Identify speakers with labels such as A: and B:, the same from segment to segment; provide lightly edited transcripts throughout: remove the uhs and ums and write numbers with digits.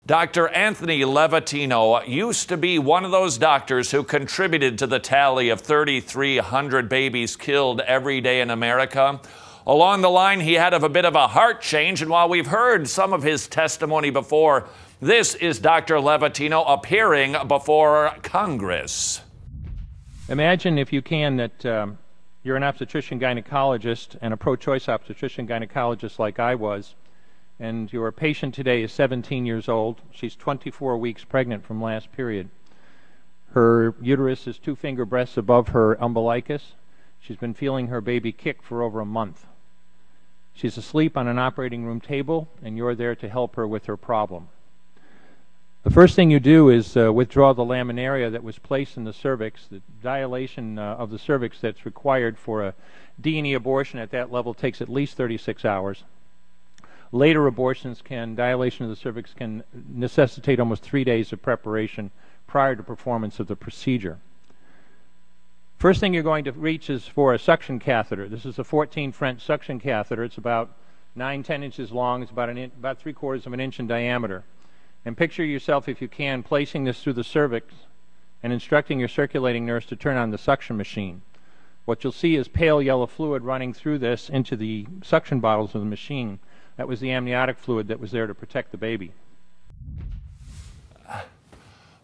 A: Dr. Anthony Levatino used to be one of those doctors who contributed to the tally of 3,300 babies killed every day in America. Along the line, he had a bit of a heart change, and while we've heard some of his testimony before, this is Dr. Levatino appearing before Congress.
B: Imagine, if you can, that you're an obstetrician-gynecologist and a pro-choice obstetrician-gynecologist like I was, and your patient today is 17 years old. She's 24 weeks pregnant from last period. Her uterus is 2-finger breaths above her umbilicus. She's been feeling her baby kick for over a month. She's asleep on an operating room table, and you're there to help her with her problem. The first thing you do is withdraw the laminaria that was placed in the cervix. The dilation of the cervix that's required for a D&E abortion at that level takes at least 36 hours. Later abortions dilation of the cervix can necessitate almost 3 days of preparation prior to performance of the procedure. First thing you're going to reach is for a suction catheter. This is a 14 French suction catheter. It's about 9-10 inches long. It's about 3/4 of an inch in diameter. And picture yourself, if you can, placing this through the cervix and instructing your circulating nurse to turn on the suction machine. What you'll see is pale yellow fluid running through this into the suction bottles of the machine. That was the amniotic fluid that was there to protect the baby.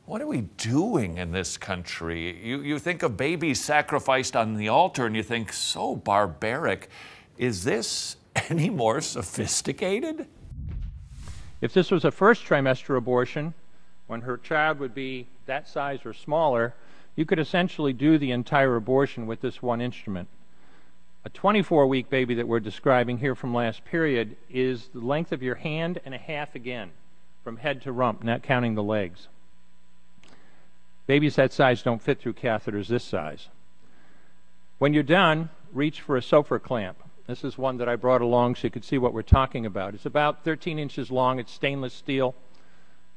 A: What are we doing in this country? You think of babies sacrificed on the altar and you think, so barbaric. Is this any more sophisticated?
B: If this was a first trimester abortion, when her child would be that size or smaller, you could essentially do the entire abortion with this one instrument. A 24-week baby that we're describing here from last period is the length of your hand and a half again, from head to rump, not counting the legs. Babies that size don't fit through catheters this size. When you're done, reach for a Sofer Clamp. This is one that I brought along so you could see what we're talking about. It's about 13 inches long. It's stainless steel.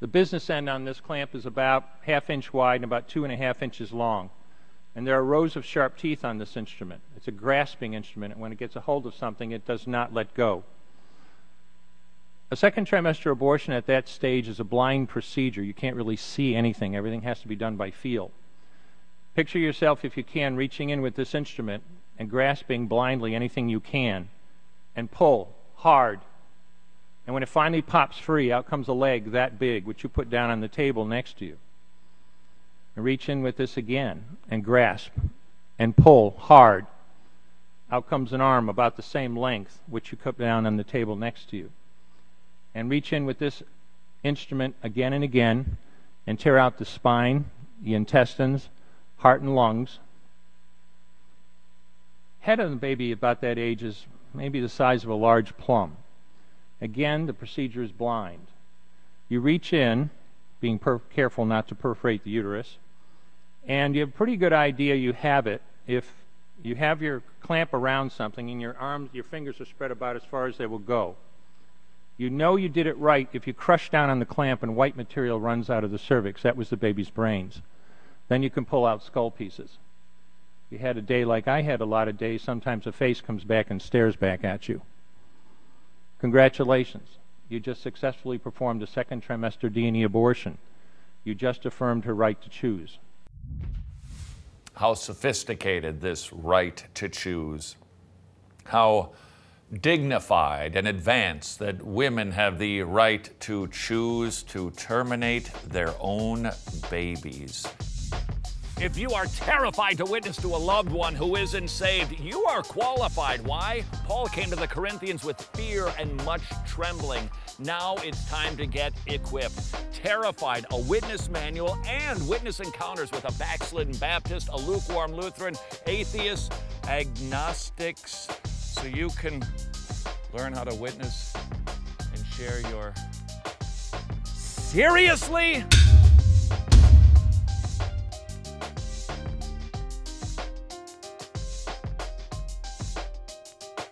B: The business end on this clamp is about 1/2 inch wide and about 2.5 inches long. And there are rows of sharp teeth on this instrument. It's a grasping instrument, and when it gets a hold of something, it does not let go. A second trimester abortion at that stage is a blind procedure. You can't really see anything. Everything has to be done by feel. Picture yourself, if you can, reaching in with this instrument and grasping blindly anything you can, and pull hard. And when it finally pops free, out comes a leg that big, which you put down on the table next to you. And reach in with this again and grasp and pull hard. Out comes an arm about the same length, which you put down on the table next to you. And reach in with this instrument again and again and tear out the spine, the intestines, heart and lungs. Head of the baby about that age is maybe the size of a large plum. Again, the procedure is blind. You reach in, being careful not to perforate the uterus, and you have a pretty good idea you have it if you have your clamp around something and your arms, your fingers are spread about as far as they will go. You know you did it right if you crush down on the clamp and white material runs out of the cervix. That was the baby's brains. Then you can pull out skull pieces. If you had a day like I had a lot of days, sometimes a face comes back and stares back at you. Congratulations. You just successfully performed a second trimester D&E abortion. You just affirmed her right to choose.
A: How sophisticated this right to choose. How dignified and advanced that women have the right to choose to terminate their own babies. If you are terrified to witness to a loved one who isn't saved, you are qualified. Why? Paul came to the Corinthians with fear and much trembling. Now it's time to get equipped. Terrified, a witness manual and witness encounters with a backslidden Baptist, a lukewarm Lutheran, atheists, agnostics, so you can learn how to witness and share your... Seriously?